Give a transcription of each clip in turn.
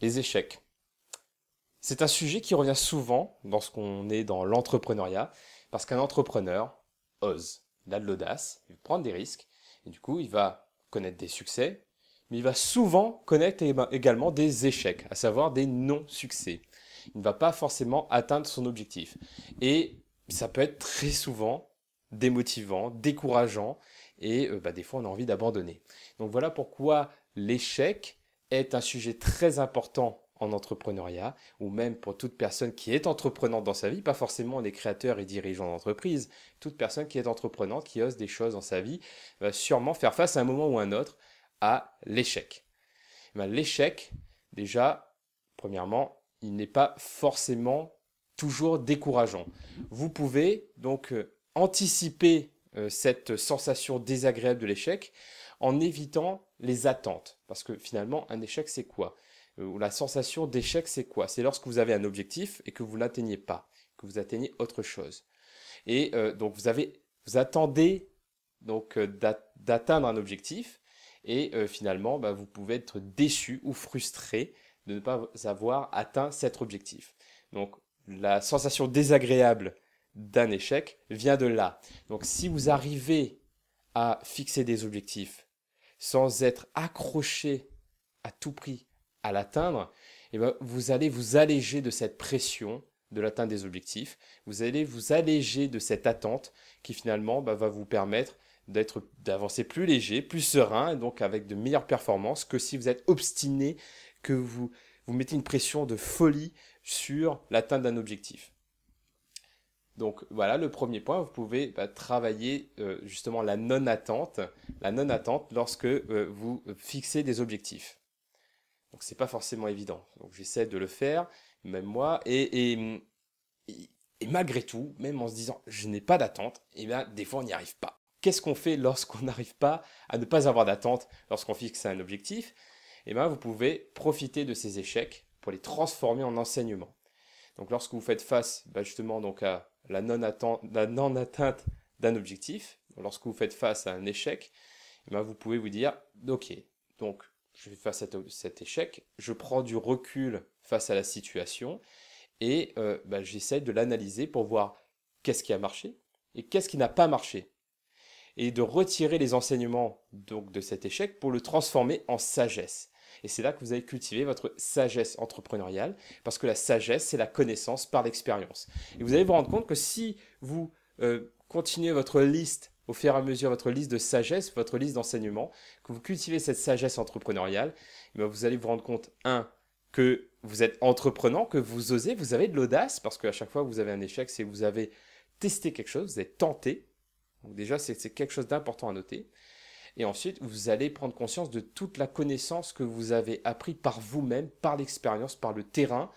Les échecs. C'est un sujet qui revient souvent lorsqu'on est dans l'entrepreneuriat, parce qu'un entrepreneur ose, il a de l'audace, il veut prendre des risques, et du coup il va connaître des succès, mais il va souvent connaître également des échecs, à savoir des non-succès. Il ne va pas forcément atteindre son objectif. Et ça peut être très souvent démotivant, décourageant, et des fois on a envie d'abandonner. Donc voilà pourquoi l'échec est un sujet très important en entrepreneuriat, ou même pour toute personne qui est entreprenante dans sa vie, pas forcément les créateurs et dirigeants d'entreprise, toute personne qui est entreprenante, qui ose des choses dans sa vie, va sûrement faire face à un moment ou à un autre à l'échec. L'échec, déjà, premièrement, il n'est pas forcément toujours décourageant. Vous pouvez donc anticiper cette sensation désagréable de l'échec en évitant les attentes. Parce que finalement, un échec, c'est quoi? Ou la sensation d'échec, c'est quoi? C'est lorsque vous avez un objectif et que vous ne l'atteignez pas, que vous atteignez autre chose. Et donc vous attendez donc d'atteindre un objectif et finalement vous pouvez être déçu ou frustré de ne pas avoir atteint cet objectif. Donc la sensation désagréable d'un échec vient de là. Donc si vous arrivez à fixer des objectifs sans être accroché à tout prix à l'atteindre, eh ben, vous allez vous alléger de cette pression de l'atteinte des objectifs. Vous allez vous alléger de cette attente qui finalement va vous permettre d'avancer plus léger, plus serein, et donc avec de meilleures performances que si vous êtes obstiné, que vous mettez une pression de folie sur l'atteinte d'un objectif. Donc voilà le premier point, vous pouvez travailler justement la non-attente lorsque vous fixez des objectifs. Donc c'est pas forcément évident. Donc j'essaie de le faire, même moi, et malgré tout, même en se disant je n'ai pas d'attente, et bien des fois on n'y arrive pas. Qu'est-ce qu'on fait lorsqu'on n'arrive pas à ne pas avoir d'attente lorsqu'on fixe un objectif? Et bien vous pouvez profiter de ces échecs pour les transformer en enseignement. Donc lorsque vous faites face justement donc à la non-atteinte d'un objectif, lorsque vous faites face à un échec, et bien vous pouvez vous dire ok, donc je vais face à cet échec, je prends du recul face à la situation et j'essaie de l'analyser pour voir qu'est-ce qui a marché et qu'est-ce qui n'a pas marché. Et de retirer les enseignements donc, de cet échec pour le transformer en sagesse. Et c'est là que vous allez cultiver votre sagesse entrepreneuriale, parce que la sagesse, c'est la connaissance par l'expérience. Et vous allez vous rendre compte que si vous continuez votre liste, au fur et à mesure, votre liste de sagesse, votre liste d'enseignements, que vous cultivez cette sagesse entrepreneuriale, vous allez vous rendre compte, que vous êtes entreprenant, que vous osez, vous avez de l'audace, parce qu'à chaque fois que vous avez un échec, c'est que vous avez testé quelque chose, vous avez tenté. Donc déjà, c'est quelque chose d'important à noter. Et ensuite, vous allez prendre conscience de toute la connaissance que vous avez appris par vous-même, par l'expérience, par le terrain,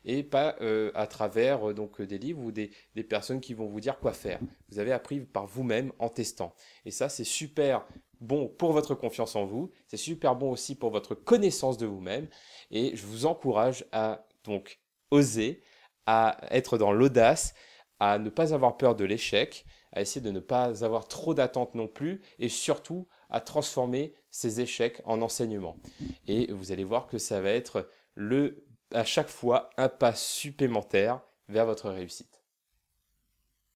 et pas à travers des livres ou des personnes qui vont vous dire quoi faire. Vous avez appris par vous-même en testant. Et ça, c'est super bon pour votre confiance en vous, c'est super bon aussi pour votre connaissance de vous-même, et je vous encourage à donc oser, à être dans l'audace, à ne pas avoir peur de l'échec, à essayer de ne pas avoir trop d'attentes non plus, et surtout à transformer ces échecs en enseignement. Et vous allez voir que ça va être à chaque fois un pas supplémentaire vers votre réussite.